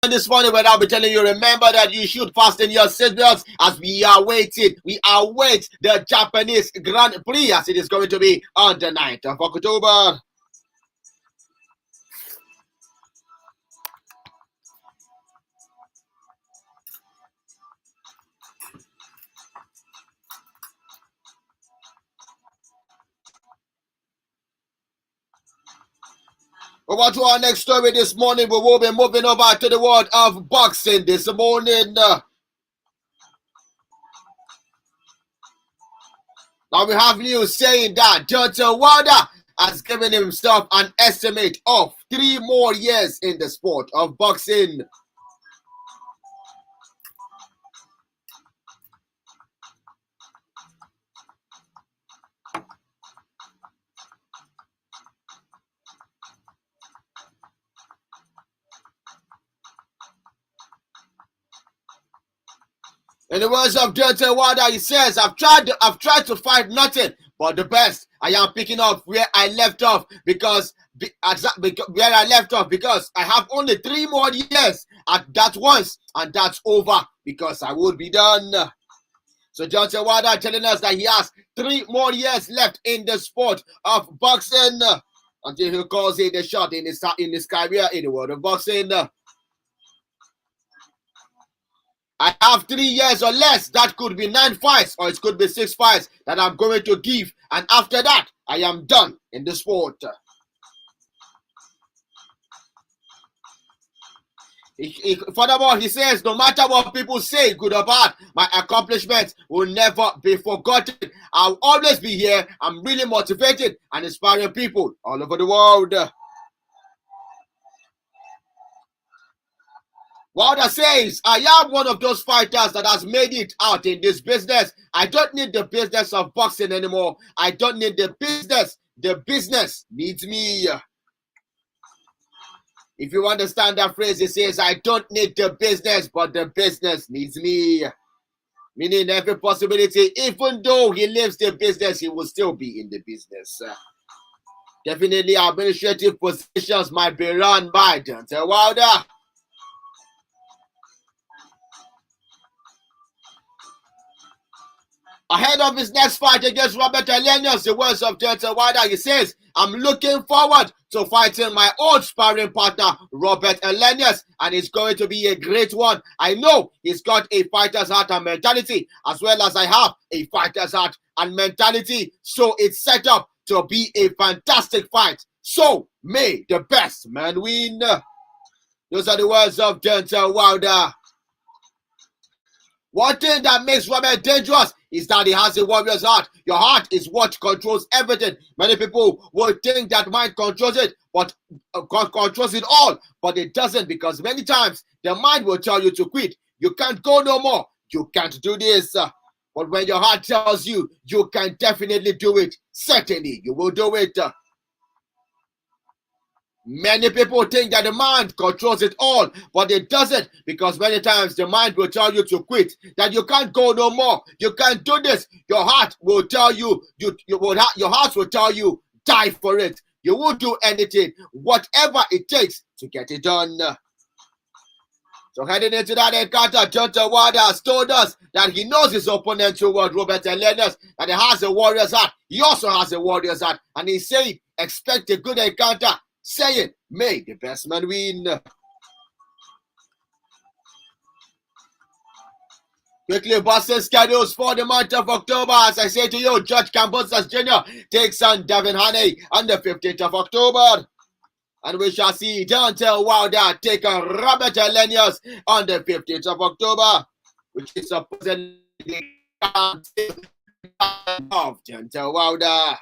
this morning when I'll be telling you, remember that you should fasten your seatbelts as we await the Japanese Grand Prix as it is going to be on the 9th of October. Over to our next story this morning. We will be moving over to the world of boxing this morning. Now we have news saying that Deontay Wilder has given himself an estimate of 3 more years in the sport of boxing. In the words of Deontay Wilder, he says, I've tried to fight nothing but the best. I am picking up where I left off because I have only 3 more years at that once, and that's over because I will be done. So Deontay Wilder telling us that he has 3 more years left in the sport of boxing until he calls it a shot in his career in the world of boxing. I have 3 years or less. That could be 9 fights or it could be 6 fights that I'm going to give. And after that, I am done in the sport. Furthermore, he says, no matter what people say, good or bad, my accomplishments will never be forgotten. I'll always be here. I'm really motivated and inspiring people all over the world. Wilder says, I am one of those fighters that has made it out in this business. I don't need the business of boxing anymore. I don't need the business. The business needs me. If you understand that phrase, it says, I don't need the business, but the business needs me. Meaning every possibility, even though he leaves the business, he will still be in the business. Definitely administrative positions might be run by Deontay Wilder. Ahead of his next fight against Robert Elenius, the words of Deontay Wilder, he says, I'm looking forward to fighting my old sparring partner, Robert Elenius, and it's going to be a great one. I know he's got a fighter's heart and mentality, as well as I have a fighter's heart and mentality, so it's set up to be a fantastic fight. So, may the best man win. Those are the words of Deontay Wilder. One thing that makes Robert dangerous is that he has a warrior's heart. Your heart is what controls everything. Many people will think that mind controls it, but controls it all, but it doesn't, because many times the mind will tell you to quit. You can't go no more. You can't do this. But when your heart tells you, you can definitely do it. Certainly, you will do it. Many people think that the mind controls it all, but it doesn't, because many times the mind will tell you to quit, that you can't go no more, you can't do this. Your heart will tell you, your heart will tell you, die for it. You will do anything, whatever it takes to get it done. So heading into that encounter, Deontay Wilder has told us that he knows his opponent toward Robert Elenius, that he has a warrior's heart. He also has a warrior's heart, and he's saying, expect a good encounter. Saying, may the best man win. Quickly, boxing schedules for the month of October. As I say to you, George Kambosos Jr. takes on Devin Haney on the 15th of October. And we shall see Deontay Wilder take on Robert Elenius on the 15th of October, which is supposedly of Deontay Wilder.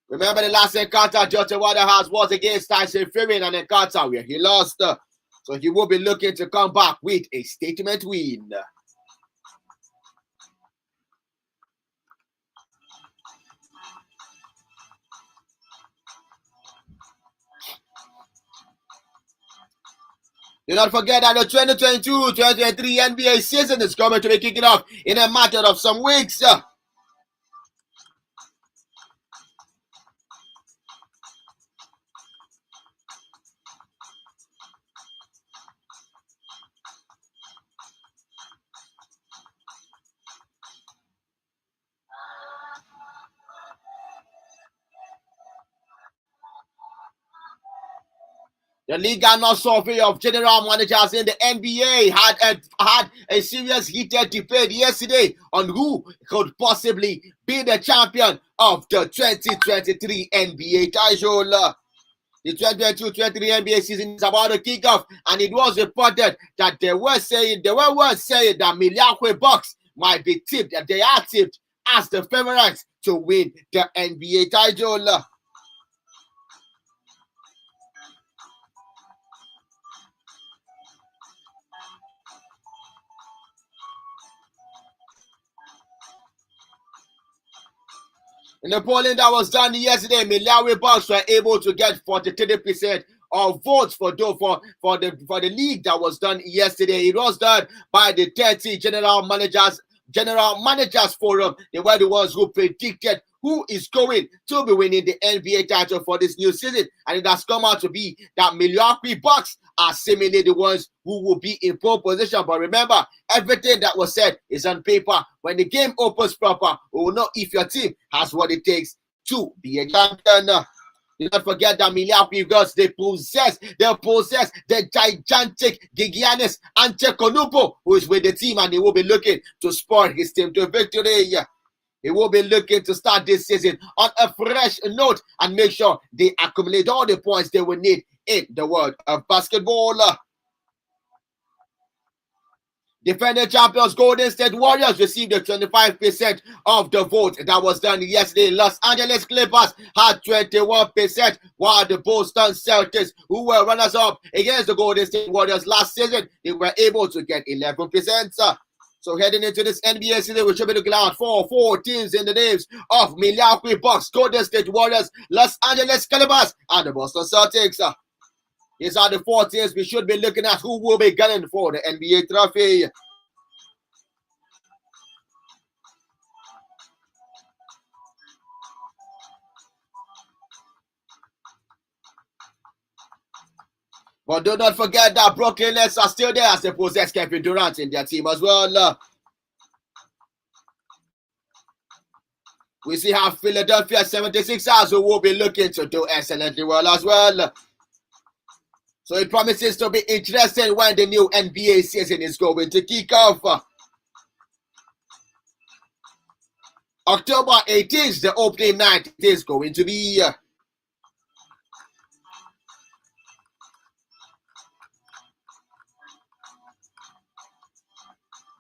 Remember the last encounter Deontay Wilder has was against Tyson Fury, an encounter where he lost. So he will be looking to come back with a statement win. Do not forget that the 2022-2023 NBA season is going to be kicking off in a matter of some weeks. The league annual survey of general managers in the NBA had a serious heated debate yesterday on who could possibly be the champion of the 2023 NBA title. The 2022-23 NBA season is about to kick off, and it was reported that they were saying that Milwaukee Bucks might be tipped, that they are tipped as the favorites to win the NBA title. In the polling that was done yesterday, Milwaukee Bucks were able to get 43% of votes for the league that was done yesterday. It was done by the 30 general managers forum. They were the ones who predicted who is going to be winning the NBA title for this new season, and it has come out to be that Milwaukee Bucks are seemingly the ones who will be in pole position. But remember, everything that was said is on paper. When the game opens proper, we will know if your team has what it takes to be a champion. Do not forget that Milwaukee Bucks, they possess the gigantic Giannis Antetokounmpo, who is with the team, and they will be looking to spur his team to victory. He will be looking to start this season on a fresh note and make sure they accumulate all the points they will need in the world of basketball. Defending champions Golden State Warriors received the 25% of the vote that was done yesterday. Los Angeles Clippers had 21%, while the Boston Celtics, who were runners-up against the Golden State Warriors last season, they were able to get 11%. So heading into this NBA season, we should be looking out for 4 teams in the names of Milwaukee Bucks, Golden State Warriors, Los Angeles Clippers, and the Boston Celtics. These are the 4 teams we should be looking at who will be gunning for the NBA trophy. But do not forget that Brooklyn Nets are still there as they possess Kevin Durant in their team as well. We see how Philadelphia 76ers will be looking to do excellently well as well. So it promises to be interesting when the new NBA season is going to kick off. October 18th, the opening night is going to be.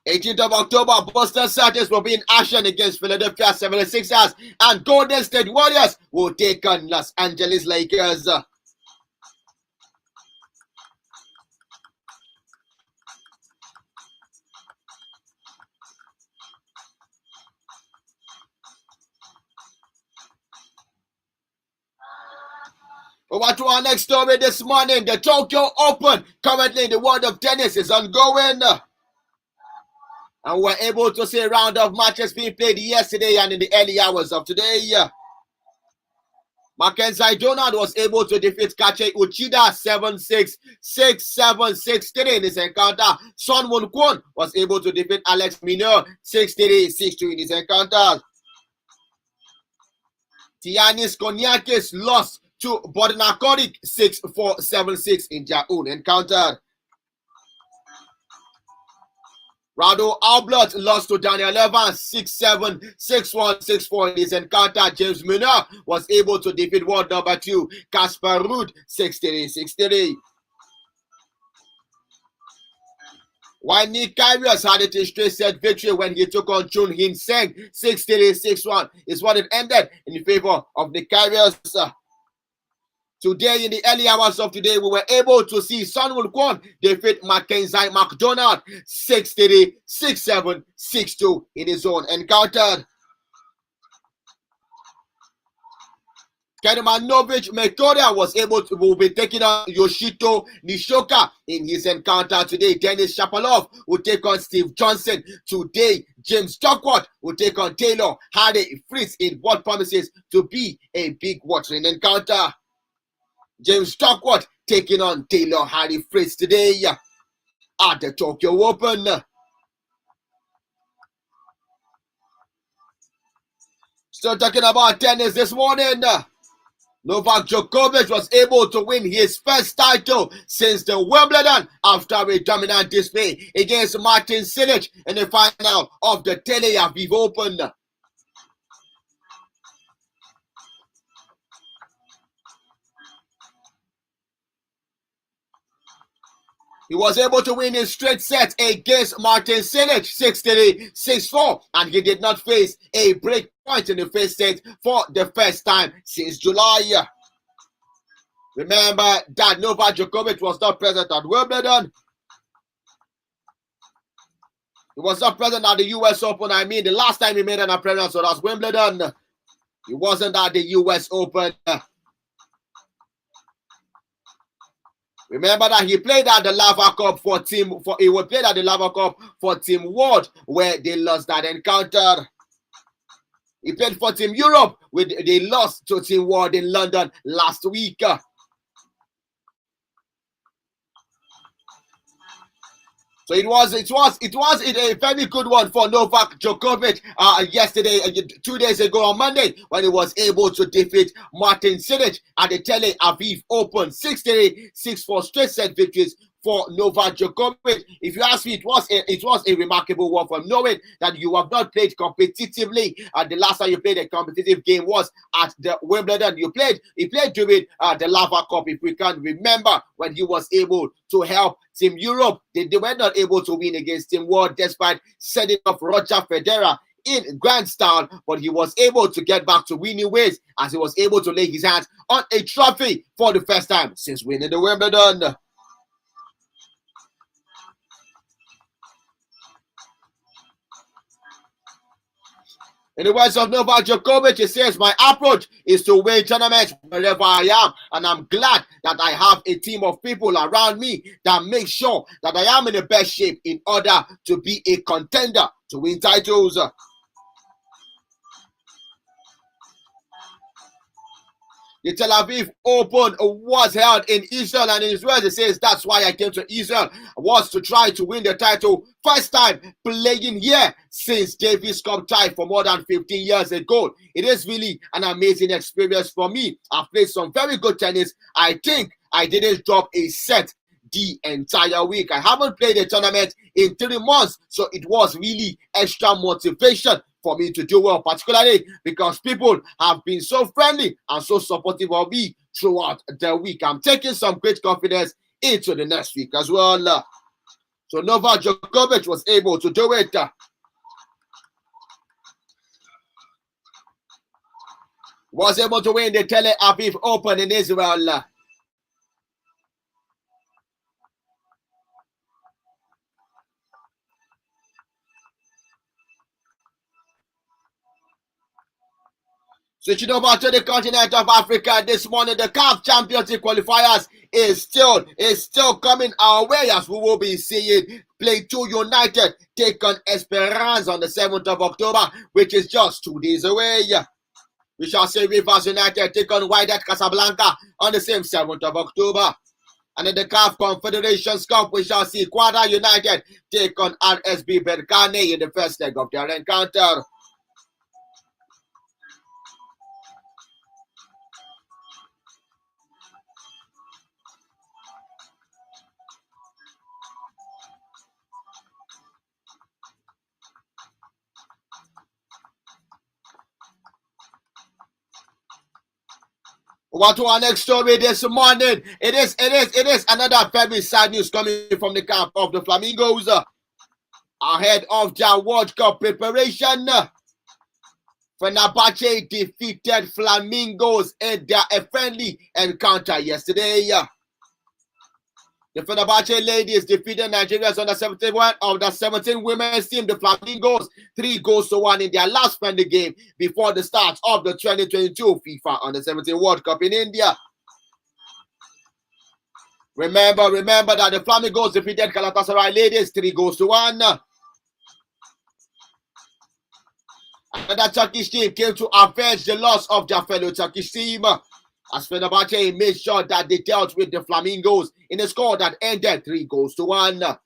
18th of October, Boston Celtics will be in action against Philadelphia 76ers, and Golden State Warriors will take on Los Angeles Lakers. Over to our next story this morning. The Tokyo Open, currently in the world of tennis, is ongoing. And we're able to see a round of matches being played yesterday and in the early hours of today. Mackenzie Donald was able to defeat Kache Uchida 7-6, 6-7, 6-3 in his encounter. Son Won Kwon was able to defeat Alex Mineur 6-3, 6-2 in his encounter. Tianis Koniakis lost to Bodnar Koric 6-4, 7-6 in their own encounter. Rado Albert lost to Daniel Evans 6-7, 6-1, 6-4 in his encounter. James Milner was able to defeat world number 2 Casper Ruud 6-3, 6-3. While Nick Kyrgios had a straight set victory when he took on Chun Hin Seng 6-3, 6-1 is what it ended in favor of Nick Kyrgios. Today, in the early hours of today, we were able to see Son Won Kwon defeat Mackenzie McDonald 6-3, 6-7, 6-2 in his own encounter. Kedemanovic Mekoria will be taking on Yoshito Nishoka in his encounter today. Denis Shapovalov will take on Steve Johnson. Today, James Duckworth will take on Taylor Hardy Fritz in what promises to be a big watering encounter. James Duckworth taking on Taylor Hardy Fritz today at the Tokyo Open. Still talking about tennis this morning. Novak Djokovic was able to win his first title since the Wimbledon after a dominant display against Martin Cilic in the final of the Tel Aviv Open. He was able to win his straight set against Martin Cilic 6-3, 6-4, and he did not face a break point in the first set for the first time since July. Remember that Novak Djokovic was not present at Wimbledon. He was not present at the US Open. I mean, the last time he made an appearance was Wimbledon. He wasn't at the US Open. Remember that he played at the Lava Cup for Team World, where they lost that encounter. He played for Team Europe, where they lost to Team World in London last week. So it was a very good one for Novak Djokovic yesterday, 2 days ago on Monday, when he was able to defeat Martin Cilic at the Tel Aviv Open 6-3, 6-4 straight set victories for Novak Djokovic. If you ask me, it was a remarkable one for knowing that you have not played competitively. The last time you played a competitive game was at the Wimbledon. He played during the Lava Cup, if we can remember, when he was able to help Team Europe. They were not able to win against Team World despite sending off Roger Federer in grand style, but he was able to get back to winning ways as he was able to lay his hands on a trophy for the first time since winning the Wimbledon. In the words of Novak Djokovic, he says, my approach is to win tournaments wherever I am. And I'm glad that I have a team of people around me that make sure that I am in the best shape in order to be a contender to win titles. The Tel Aviv Open was held in Israel, and in his words, he says, that's why I came to Israel, was to try to win the title. First time playing here since Davis Cup tie for more than 15 years ago. It is really an amazing experience for me. I've played some very good tennis. I think I didn't drop a set the entire week. I haven't played a tournament in 3 months, so it was really extra motivation for me to do well, particularly because people have been so friendly and so supportive of me throughout the week. I'm taking some great confidence into the next week as well. So Novak Djokovic was able to do it. Was able to win the Tel Aviv Open in Israel. Switching over to the continent of Africa this morning, the CAF Championship qualifiers is still coming our way, as we will be seeing Plateau United take on Esperance on the 7th of October, which is just 2 days away. We shall see Rivers United take on Wydad Casablanca on the same 7th of October. And in the CAF Confederations Cup, we shall see Quadra United take on RSB Berkane in the first leg of their encounter. What to our next story this morning? It is another very sad news coming from the camp of the Flamingos ahead of their World Cup preparation. Fernabache defeated Flamingos in their friendly encounter yesterday. The Fernabache ladies defeated Nigeria's under 71 of the 17 women's team, the Flamingos, 3-1 in their last friendly game before the start of the 2022 FIFA under 17 World Cup in India. Remember that the Flamingos defeated Galatasaray ladies 3-1. Another Turkish team came to avenge the loss of their fellow Turkish team, as Fernabache made sure that they dealt with the Flamingos in a score that ended 3-1.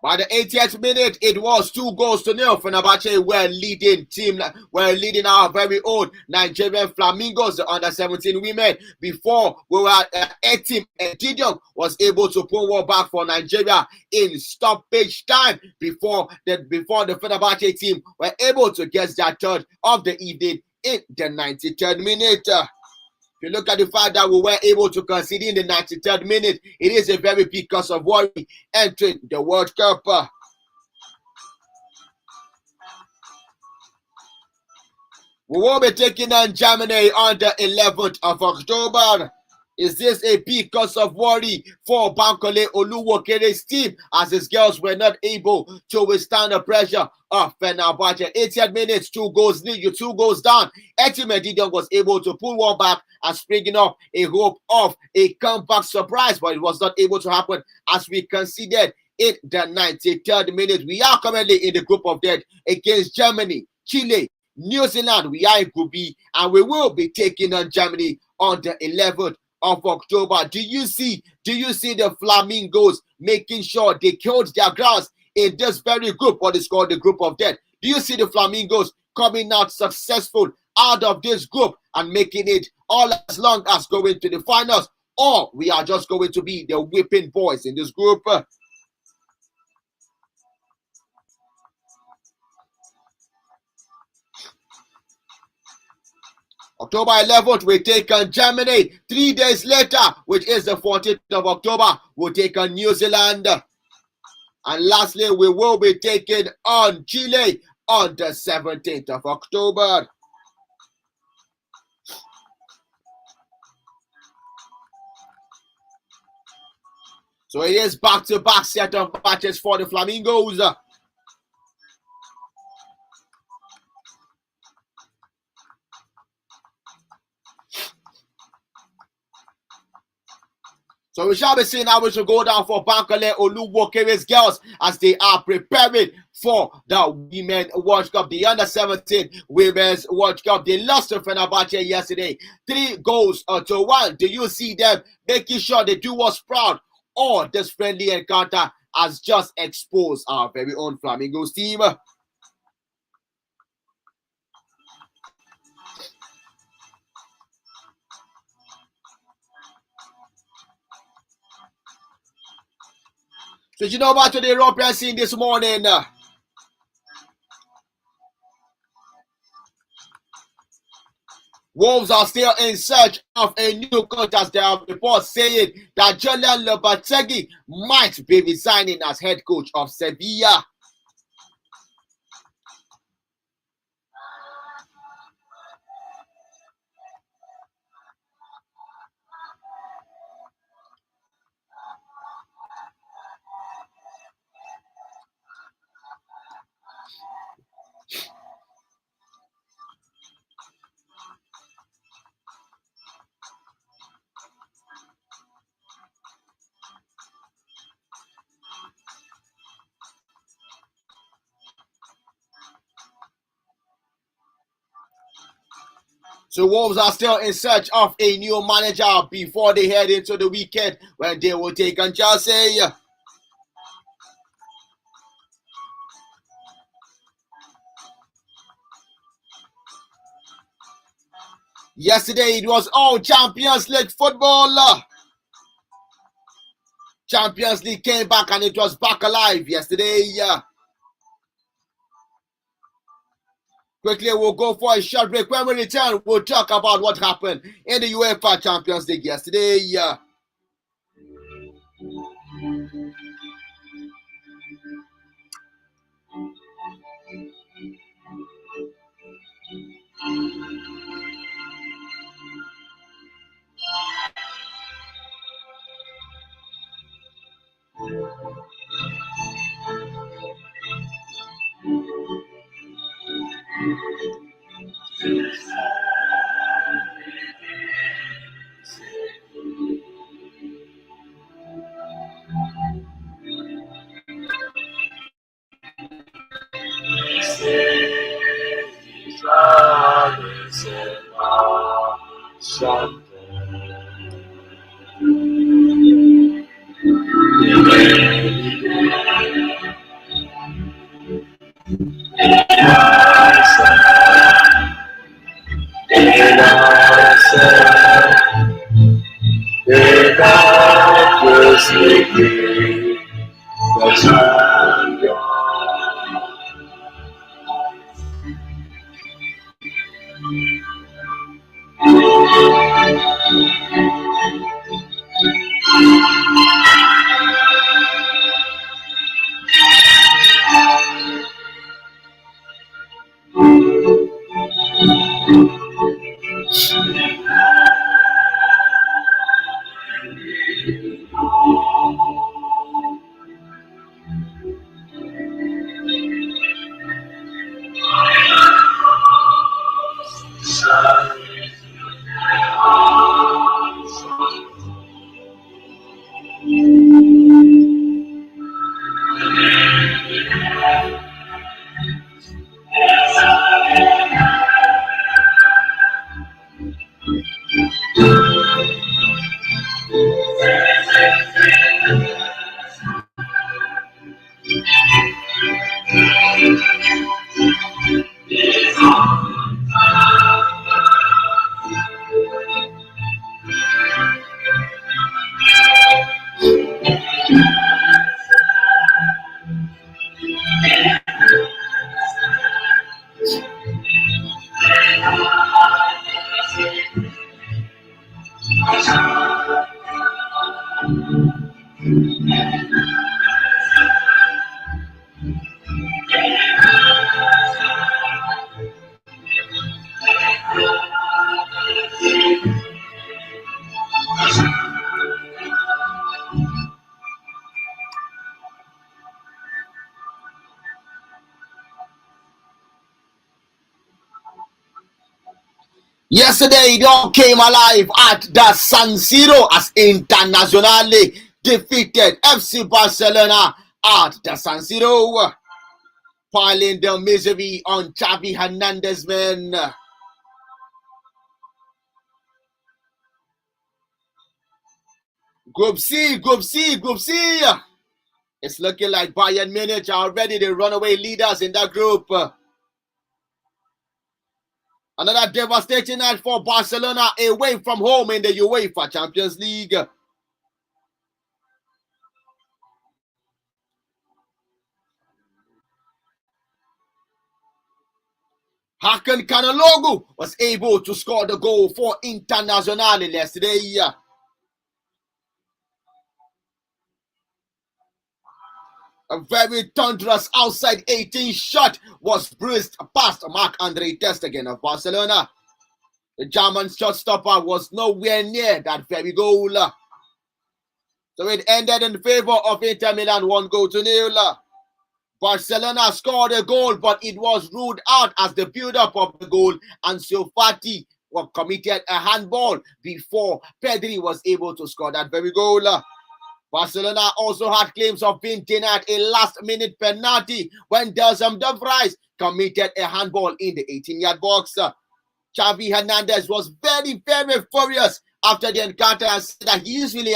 By the 80th minute, it was 2-0. Fernabache were leading our very own Nigerian Flamingoes, the under-17 women. Before we were a team, Gideon was able to pull one back for Nigeria in stoppage time before the Fernabache team were able to get their third of the evening in the 93rd minute. If you look at the fact that we were able to concede in the 93rd minute, it is a very big cause of worry entering the World Cup. We will be taking on Germany on the 11th of October. Is this a big cause of worry for Bankole Oluwokere's team, as his girls were not able to withstand the pressure of Fernabache? 80th minutes, 2 goals lead, you 2 goals down. Etime Didion was able to pull one back and springing up a hope of a comeback surprise, but it was not able to happen as we conceded in the 93rd minute. We are currently in the group of death against Germany, Chile, New Zealand. We are in Group B, and we will be taking on Germany on the 11th of October. Do you see the Flamingos making sure they killed their grounds in this very group, what is called the group of death? Do you see the Flamingos coming out successful out of this group and making it all as long as going to the finals, or we are just going to be the whipping boys in this group? October 11th, we take on Germany. 3 days later, which is the 14th of October, we'll take on New Zealand. And lastly, we will be taking on Chile on the 17th of October. So it is back-to-back set of matches for the Flamingos. So we shall be seeing how we should go down for Bankole Oluwokere's girls as they are preparing for the Women World Cup, the Under-17 Women's World Cup. They lost to Fernabache yesterday, 3-1. Do you see them making sure they do us proud, or this friendly encounter has just exposed our very own Flamingos team? So you know about the European scene this morning? Wolves are still in search of a new coach, as there are reports saying that Julian Lopetegui might be resigning as head coach of Sevilla. So Wolves are still in search of a new manager before they head into the weekend when they will take on Chelsea. Yesterday it was all Champions League football. Champions League came back and it was back alive yesterday. Quickly, we'll go for a short break. When we return, we'll talk about what happened in the UEFA Champions League yesterday. Yesterday, it all came alive at the San Siro as Internazionale defeated FC Barcelona at the San Siro, piling the misery on Xavi Hernandez men. Group C. It's looking like Bayern Munich are already the runaway leaders in that group. Another devastating night for Barcelona away from home in the UEFA Champions League. Hakan Kanalogu was able to score the goal for Internazionale yesterday. A very thunderous outside 18 shot was bruised past Marc-Andre ter Stegen of Barcelona. The German shotstopper was nowhere near that very goal. So it ended in favor of Inter Milan 1-0. Barcelona scored a goal, but it was ruled out as the build-up of the goal, and Fati committed a handball before Pedri was able to score that very goal. Barcelona also had claims of being denied a last-minute penalty when Delsam Dumfries committed a handball in the 18-yard box. Xavi Hernandez was very, very furious after the encounter and said that he is really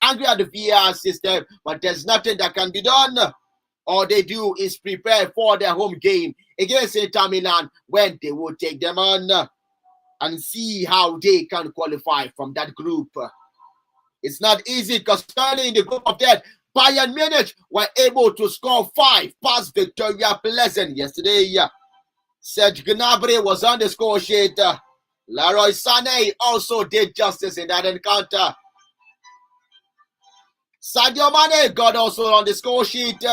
angry at the VAR system, but there's nothing that can be done. All they do is prepare for their home game against Inter Milan when they will take them on and see how they can qualify from that group. It's not easy because currently in the group of death, Bayern Munich were able to score 5 past Victoria Pleasant yesterday. Serge Gnabry was on the score sheet. Leroy Sané also did justice in that encounter. Sadio Mane got also on the score sheet,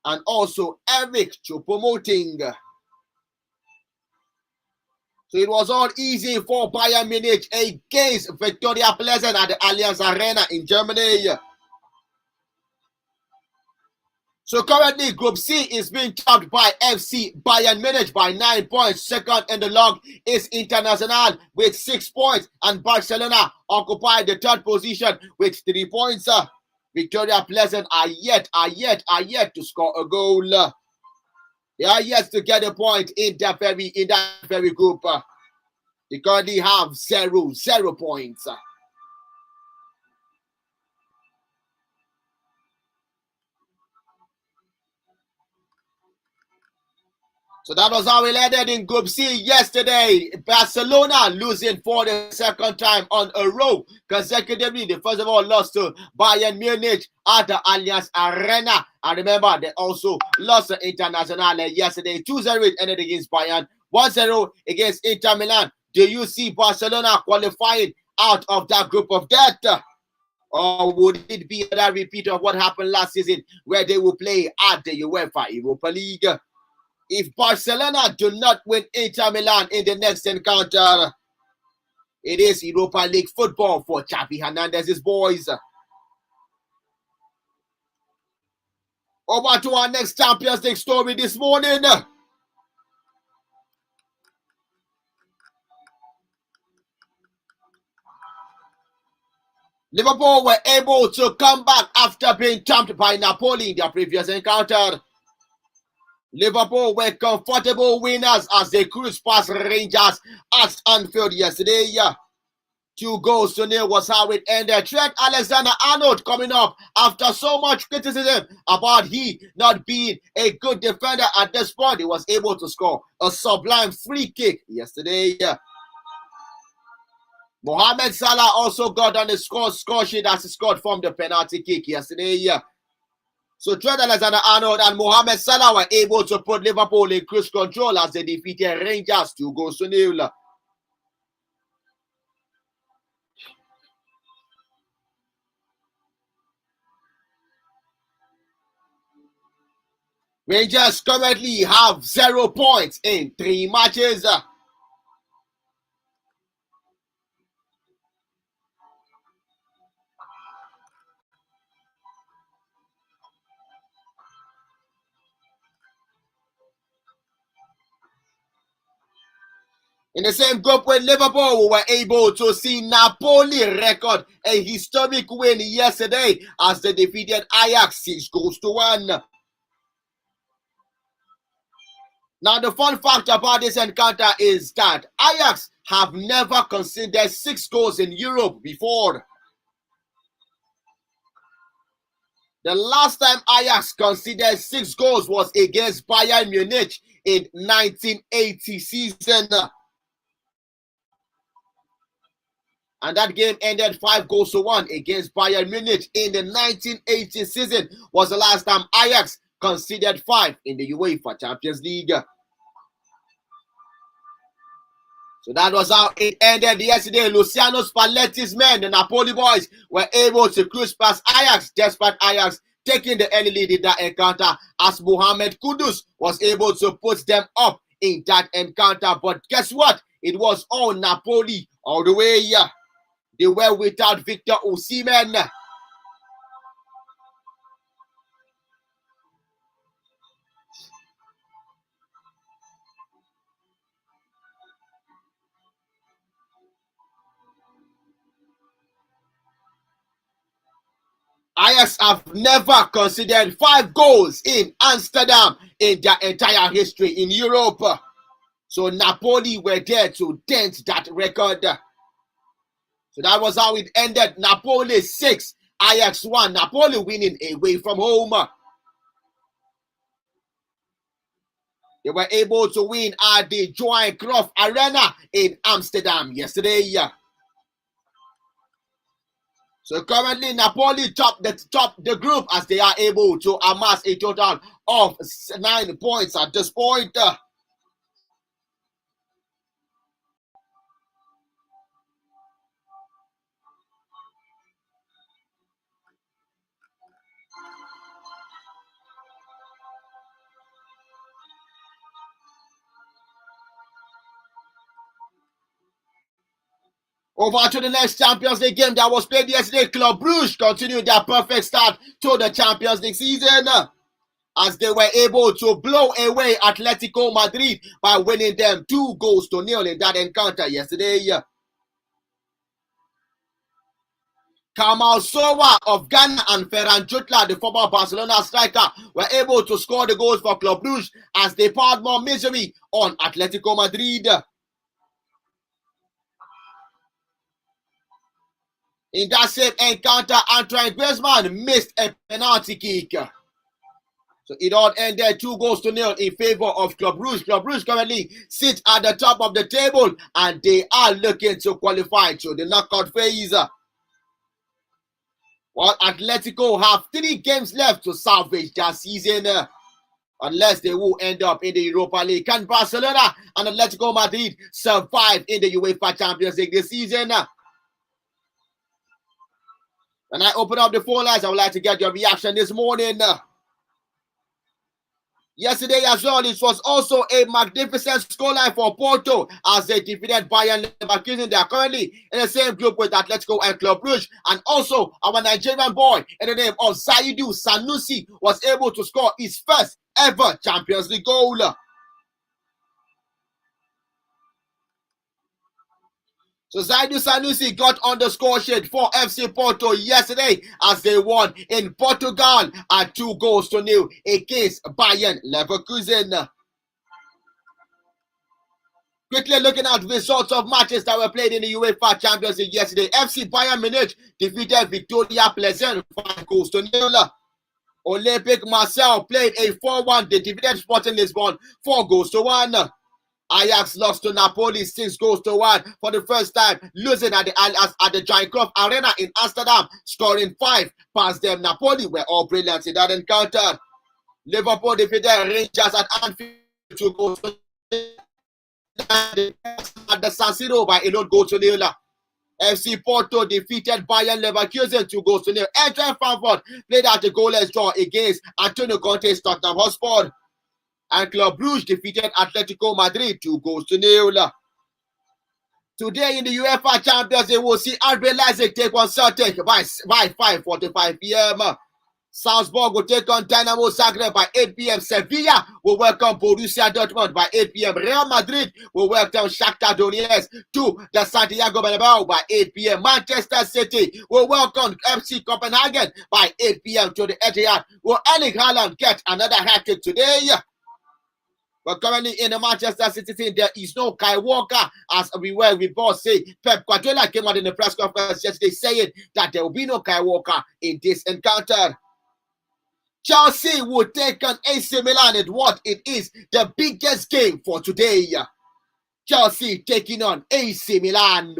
and also Eric Choupo-Moting. So it was all easy for Bayern Munich against Victoria Pleasant at the Allianz Arena in Germany. So currently, Group C is being topped by FC Bayern Munich by 9 points. Second in the log is Internazionale with 6 points, and Barcelona occupy the third position with 3 points. Victoria Pleasant are yet to score a goal. They are yet to get a point in that very group. They currently have 0 points. So that was how we landed in Group C yesterday. Barcelona losing for the second time on a row consecutively. They first of all lost to Bayern Munich at the Allianz Arena. And remember, they also lost to Internazionale yesterday. 2-0 it ended against Bayern. 1-0 against Inter Milan. Do you see Barcelona qualifying out of that group of death? Or would it be another repeat of what happened last season where they will play at the UEFA Europa League? If Barcelona do not win Inter Milan in the next encounter, it is Europa League football for Xavi Hernandez's boys. Over to our next Champions League story this morning. Liverpool were able to come back after being thumped by Napoli in their previous encounter. Liverpool were comfortable winners as they cruised past Rangers at Anfield yesterday. 2-0 was how it ended. Trent Alexander-Arnold coming up after so much criticism about he not being a good defender at this point. He was able to score a sublime free kick yesterday. Mohamed Salah also got on the score sheet as he scored from the penalty kick yesterday. So Trent Alexander-Arnold and Mohamed Salah were able to put Liverpool in cruise control as they defeated Rangers 2-0. Rangers currently have 0 points in 3 matches. In the same group with Liverpool, we were able to see Napoli record a historic win yesterday as they defeated Ajax 6-1. Now, the fun fact about this encounter is that Ajax have never conceded 6 goals in Europe before. The last time Ajax conceded 6 goals was against Bayern Munich in 1980 season. And that game ended 5-1 against Bayern Munich in the 1980 season. Was the last time Ajax conceded 5 in the UEFA Champions League. So that was how it ended yesterday. Luciano Spalletti's men, the Napoli boys, were able to cruise past Ajax despite Ajax taking the early lead in that encounter as Mohamed Kudus was able to put them up in that encounter. But guess what? It was all Napoli all the way. They were without Victor Osimhen. Ajax have never conceded 5 goals in Amsterdam in their entire history in Europe. So Napoli were there to dent that record. So that was how it ended. Napoli 6, Ajax 1. Napoli winning away from home. They were able to win at the Johan Cruyff Arena in Amsterdam yesterday. So currently Napoli top the group as they are able to amass a total of 9 points at this point. Over to the next Champions League game that was played yesterday. Club Brugge continued their perfect start to the Champions League season as they were able to blow away Atletico Madrid by winning them 2-0 in that encounter yesterday. Kamal Sowa of Ghana and Ferran Jutla, the former Barcelona striker, were able to score the goals for Club Brugge as they poured more misery on Atletico Madrid. In that same encounter, Antoine Griezmann missed a penalty kick. So it all ended 2-0 in favor of Club Rouge. Club Rouge currently sit at the top of the table and they are looking to qualify to the knockout phase. While Atletico have 3 games left to salvage their season, unless they will end up in the Europa League. Can Barcelona and Atletico Madrid survive in the UEFA Champions League this season? When I open up the phone lines, I would like to get your reaction this morning. Yesterday as well, it was also a magnificent scoreline for Porto as they defeated Bayern Leverkusen. They are currently in the same group with Atletico and Club Brugge. And also, our Nigerian boy in the name of Zaidu Sanusi was able to score his first ever Champions League goal. So Zaidu Sanusi got on the score sheet for FC Porto yesterday as they won in Portugal at 2-0 against Bayern Leverkusen. Quickly looking at results of matches that were played in the UEFA Champions League yesterday. FC Bayern Munich defeated Victoria Pleasant 5-0. Olympic Marseille played a 4-1. They defeated Sporting Lisbon 4-1. Ajax lost to Napoli 6-1 for the first time, losing at the Giant Club Arena in Amsterdam, scoring 5 past them. Napoli were all brilliant in that encounter. Liverpool defeated Rangers at Anfield 2-0 at the San Siro by a lone goal to nil. FC Porto defeated Bayern Leverkusen 2-0. Eintracht Frankfurt played at a goalless draw against Antonio Conte's Tottenham Hotspur. And Club Brugge defeated Atletico Madrid 2-0. Today in the UEFA Champions League, we'll see RB Leipzig take on Celtic by 5:45 p.m. Salzburg will take on Dynamo Zagreb by 8 p.m. Sevilla will welcome Borussia Dortmund by 8 p.m. Real Madrid will welcome Shakhtar Donetsk to the Santiago Bernabeu by 8 p.m. Manchester City will welcome FC Copenhagen by 8 p.m. to the Etihad. Will Erling Haaland get another hat-trick today? But currently in the Manchester City team, there is no Kai Walker, as we both say. Pep Guardiola came out in the press conference yesterday saying that there will be no Kai Walker in this encounter. Chelsea will take on AC Milan in what it is the biggest game for today. Chelsea taking on AC Milan.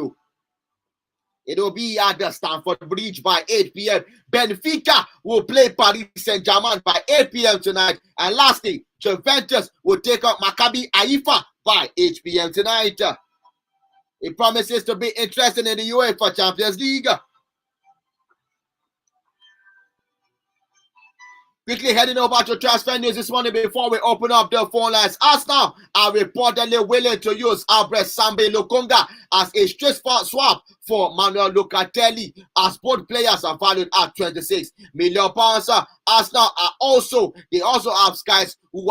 It will be at the Stamford Bridge by 8 p.m. Benfica will play Paris Saint-Germain by 8 p.m. tonight. And lastly, Juventus will take on Maccabi Haifa by 8 p.m. tonight. It promises to be interesting in the UEFA Champions League. Quickly heading over to transfer news this morning before we open up the phone lines. Arsenal are reportedly willing to use Albert Sambe Lokonga as a straight swap for Manuel Locatelli, as both players are valued at £26 million. Arsenal they also have scouts who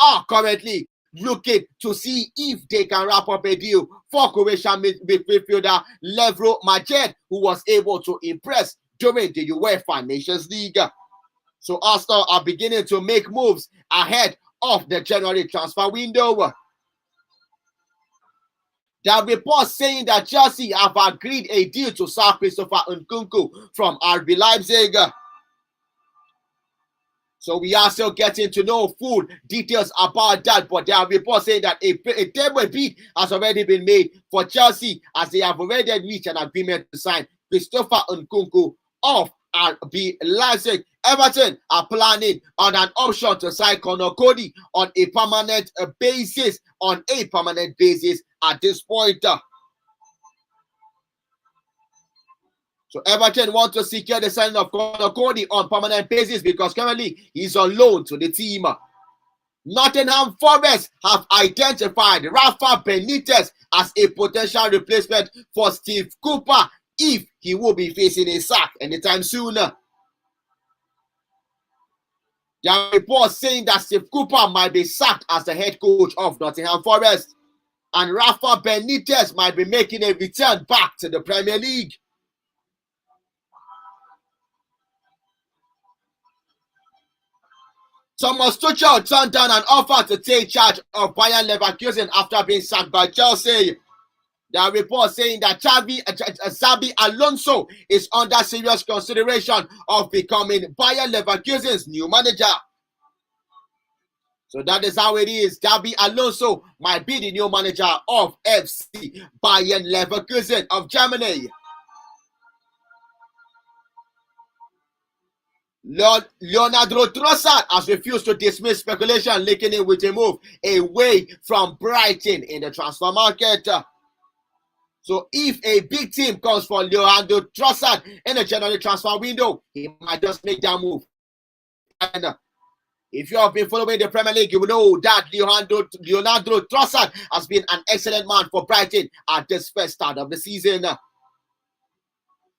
are currently looking to see if they can wrap up a deal for Croatian midfielder Levro Majed, who was able to impress during the UEFA Nations League. So Arsenal are beginning to make moves ahead of the January transfer window. There are reports saying that Chelsea have agreed a deal to sell Christopher Nkunku from RB Leipzig. So we are still getting to know full details about that, but there are reports saying that a table bid has already been made for Chelsea as they have already reached an agreement to sign Christopher Nkunku of RB Leipzig. Everton are planning on an option to sign Conor Cody on a permanent basis. At this point. So Everton want to secure the signing of Conor Cody on permanent basis because currently he's on loan to the team. Nottingham Forest have identified Rafa Benitez as a potential replacement for Steve Cooper if he will be facing a sack anytime soon. There are reports saying that Steve Cooper might be sacked as the head coach of Nottingham Forest, and Rafa Benitez might be making a return back to the Premier League. Thomas Tuchel turned down an offer to take charge of Bayern Leverkusen after being sacked by Chelsea. There are reports saying that Xabi Alonso is under serious consideration of becoming Bayer Leverkusen's new manager. So that is how it is. Xabi Alonso might be the new manager of FC Bayern Leverkusen of Germany. Leonardo Trossard has refused to dismiss speculation linking him with a move away from Brighton in the transfer market. So if a big team comes for Leonardo Trossard in the January transfer window, he might just make that move. And if you have been following the Premier League, you will know that Leonardo Trossard has been an excellent man for Brighton at this first start of the season.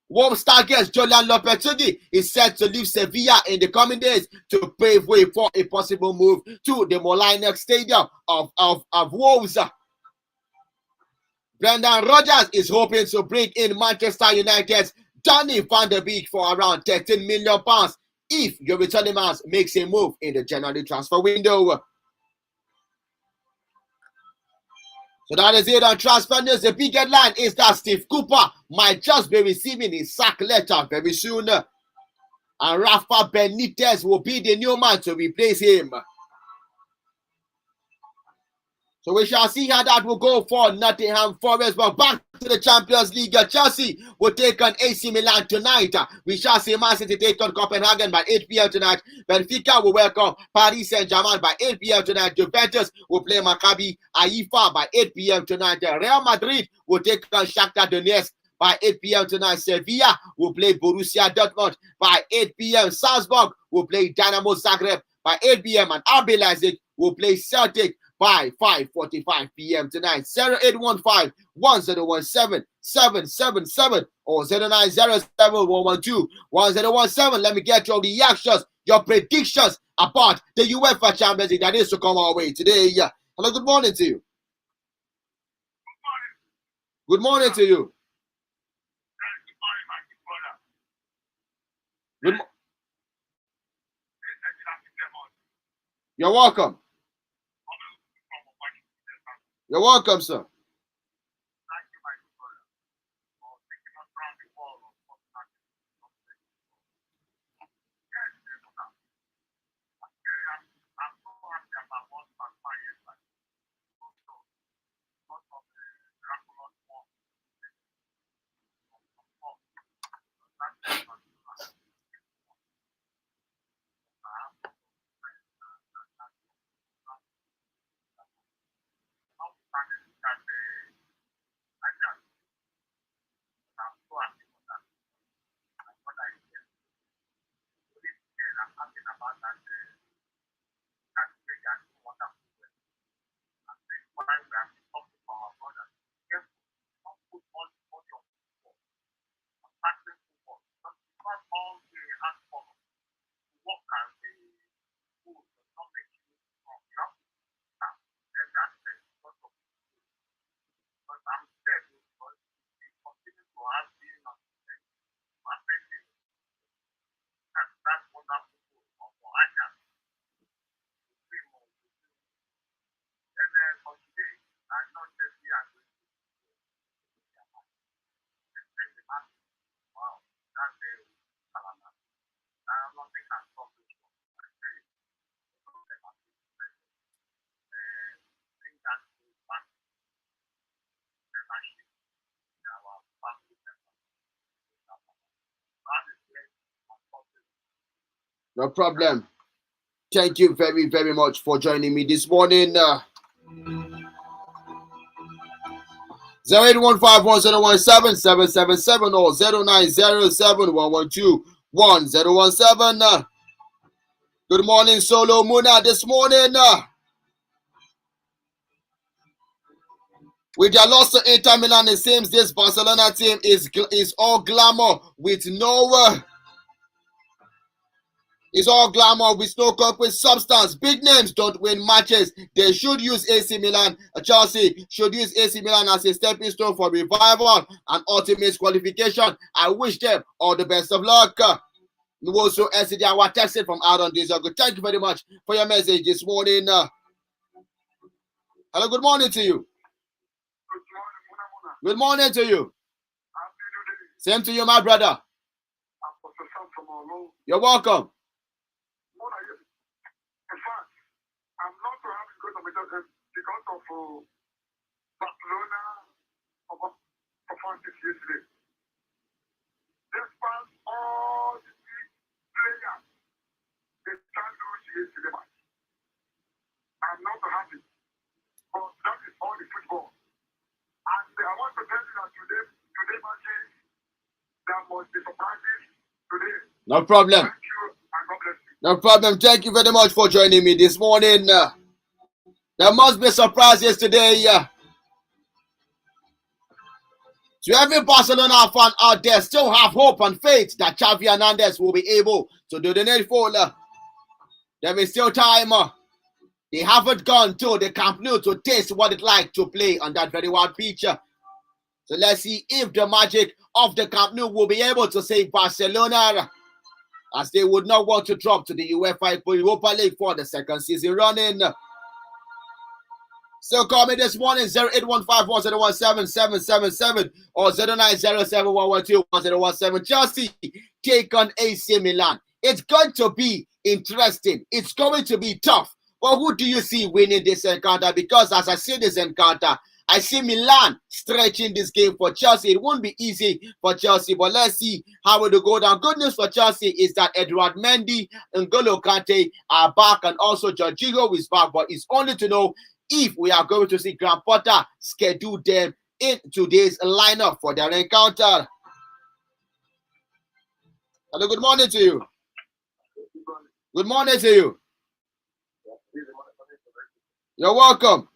Wolves target Julian Lopetegui is set to leave Sevilla in the coming days to pave way for a possible move to the Molineux Stadium of Wolves. Brendan Rodgers is hoping to bring in Manchester United's Donny van der Beek for around £13 million if Yuri Tillemans makes a move in the January transfer window. So that is it on transfer news. The big headline is that Steve Cooper might just be receiving his sack letter very soon. And Rafa Benitez will be the new man to replace him. So we shall see how that will go for Nottingham Forest. But back to the Champions League. Chelsea will take on AC Milan tonight. We shall see Man City take on Copenhagen by 8 p.m. tonight. Benfica will welcome Paris Saint-Germain by 8 p.m. tonight. Juventus will play Maccabi Haifa by 8 p.m. tonight. Real Madrid will take on Shakhtar Donetsk by 8 p.m. tonight. Sevilla will play Borussia Dortmund by 8 p.m. Salzburg will play Dynamo Zagreb by 8 p.m. And RB Leipzig will play Celtic by 5:45 p.m. tonight. 0815 1017 777 or 0907 112 1017. Let me get your reactions, your predictions about the UEFA Champions League that is to come our way today. Hello, good morning to you. Good morning to you. You're welcome. You're welcome, sir. No problem. Thank you very, very much for joining me this morning. 0815-1017-777 or 0907-112-1017. Good morning, Solo Muna. This morning, with their loss to Inter Milan, it seems this Barcelona team is all glamour with no... It's all glamour with no concrete substance. Big names don't win matches. They should use AC Milan. Chelsea should use AC Milan as a stepping stone for revival and ultimate qualification. I wish them all the best of luck. Also, SCD, our texted from Aaron Dizogo. Thank you very much for your message this morning. Hello, good morning to you. Good morning to you. Same to you, my brother. You're welcome. In fact, I'm not so happy because of Barcelona performance yesterday. Despite all the players they can't lose yesterday match. I'm not so happy. But that is all the football. And I want to tell you that today matches, there must be surprises today. No problem. Thank you and God bless you. No problem. Thank you very much for joining me this morning. There must be surprises today. To every Barcelona fan out there, still have hope and faith that Xavi Hernandez will be able to do the needful. There is still time. They haven't gone to the Camp Nou to taste what it's like to play on that very wild pitch. So let's see if the magic of the Camp Nou will be able to save Barcelona, as they would not want to drop to the UEFA Europa League for the second season running. So call me this morning, 0815-1017-777 or 0907-112-1017. Chelsea take on AC Milan. It's going to be interesting. It's going to be tough. But who do you see winning this encounter? Because as I see this encounter, I see Milan stretching this game for Chelsea. It won't be easy for Chelsea, but let's see how it will go down. Good news for Chelsea is that Edouard Mendy and N'Golo Kante are back, and also Jorginho is back, but it's only to know if we are going to see Graham Potter schedule them in today's lineup for their encounter. Hello, good morning to you. Good morning to you. You're welcome.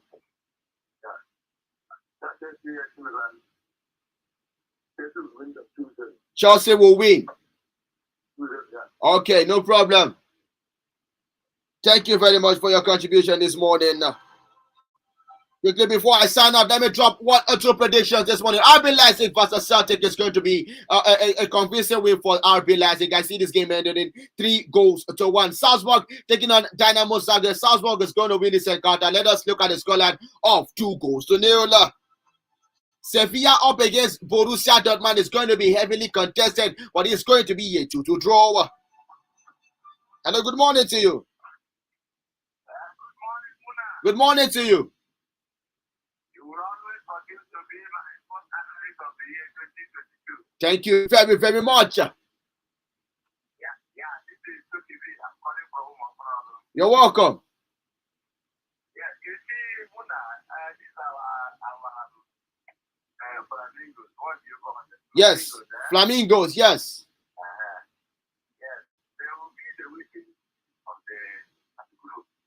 Chelsea will win. Okay, no problem. Thank you very much for your contribution this morning. Quickly before I sign up, let me drop one or two predictions this morning. RB Leipzig versus Celtic is going to be a convincing win for RB Leipzig. I see this game ended in 3-1. Salzburg taking on Dynamo Zagreb. Salzburg is going to win this encounter. Let us look at the scoreline of 2-0. Sevilla up against Borussia Dortmund is going to be heavily contested, but it's going to be a 2-2 draw. Hello, good morning to you. Good morning to you. Thank you very, very much. You're welcome. Yes, Flamingoes, yes.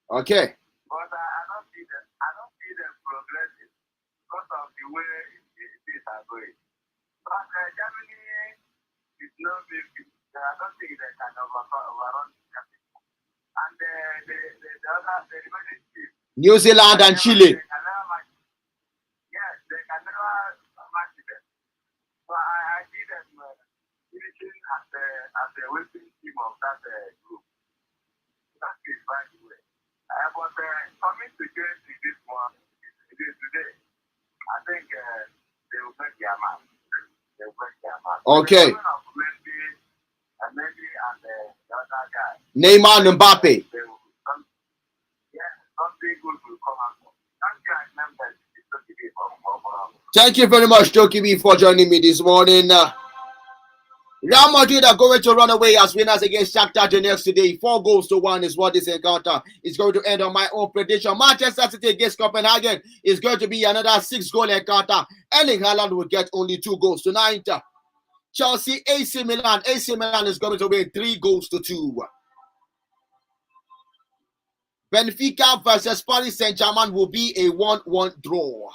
Okay. But I don't see them progressing because of the way things are going. But Germany is not big. I don't think they can overrun Germany. And the remaining team, New Zealand and Chile. Yes, they can never match them. So I see them finishing as the winning team of that group. That is by the way. But coming to get to this one today, I think they will make their mark. They will make their mark. Okay. Maybe and the other guy. Neymar and Mbappe. Something good will come out. Thank you very much, Tokibi, for joining me this morning. Real Madrid are going to run away as winners against Shakhtar Donetsk today. 4-1 is what this encounter is going to end on my own prediction. Manchester City against Copenhagen is going to be another 6-goal encounter. Erling Haaland will get only 2 goals tonight. Chelsea, AC Milan. AC Milan is going to win 3-2. Benfica versus Paris Saint-Germain will be a 1-1 draw.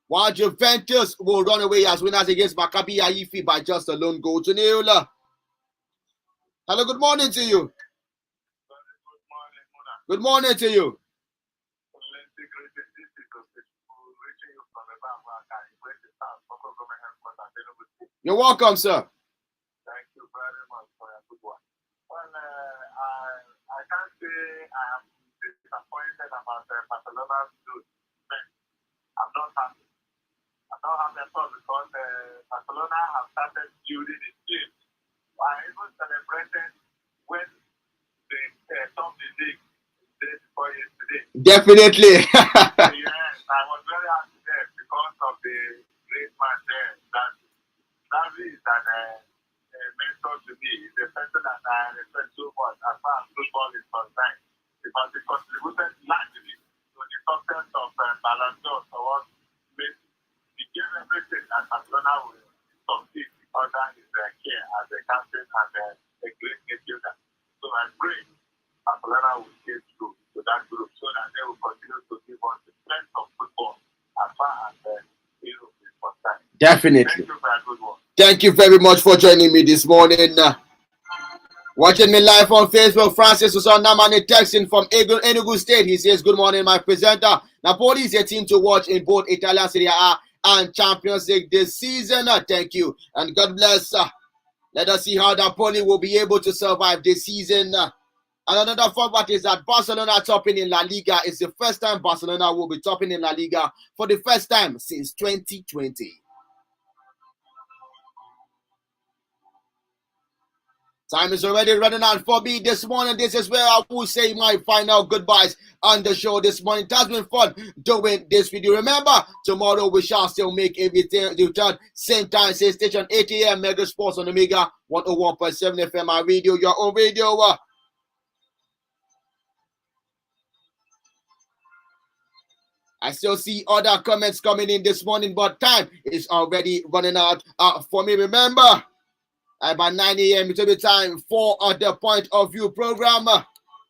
While Juventus will run away as winners against Maccabi Haifa by just a lone goal to nil. Hello, good morning to you. Good morning to you. You're welcome, sir. Thank you very much for your good one. Well, I can't say I am disappointed about Barcelona's good. I'm not happy. I'm not have a thought because Barcelona have started building a team. I even celebrated when they topped the league the day before yesterday. Definitely. Yes, I was very happy there because of the great man there. That is an mentor to me. He's a person that I respect so much as far as football is concerned because he contributed largely to the success of Ballon for what he gave everything that Barcelona will succeed under his care as a captain and a great midfielder. So I pray Barcelona will get through to that group so that they will continue to give us the strength of football as far as Europe is concerned. Definitely. Thank you for a good one. Thank you very much for joining me this morning. Watching me live on Facebook, Francis Namani texting from Enugu State. He says, good morning, my presenter. Napoli is a team to watch in both Italian Serie A and Champions League this season. Thank you. And God bless. Let us see how Napoli will be able to survive this season. And another fact is that Barcelona topping in La Liga is the first time Barcelona will be topping in La Liga for the first time since 2020. Time is already running out for me this morning. This is where I will say my final goodbyes on the show this morning. It has been fun doing this video. Remember, tomorrow we shall still make a return. Same time, same station, 8 a.m. Mega Sports on Omega 101.7 FM. My radio, your own radio. I still see other comments coming in this morning, but time is already running out for me. Remember, by 9 a.m. it will be time for the Point of View program.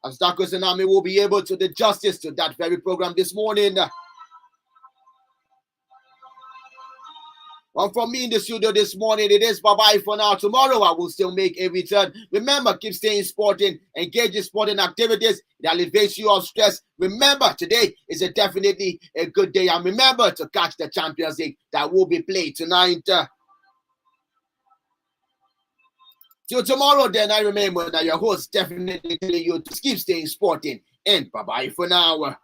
As Dako Tsunami will be able to do justice to that very program this morning. Well, from me in the studio this morning, it is bye-bye for now. Tomorrow, I will still make a return. Remember, keep staying sporting, engage in sporting activities. It alleviates you of stress. Remember, today is definitely a good day. And remember to catch the Champions League that will be played tonight. Till tomorrow, then, I remember that your host definitely telling you to keep staying sporting. And bye-bye for now.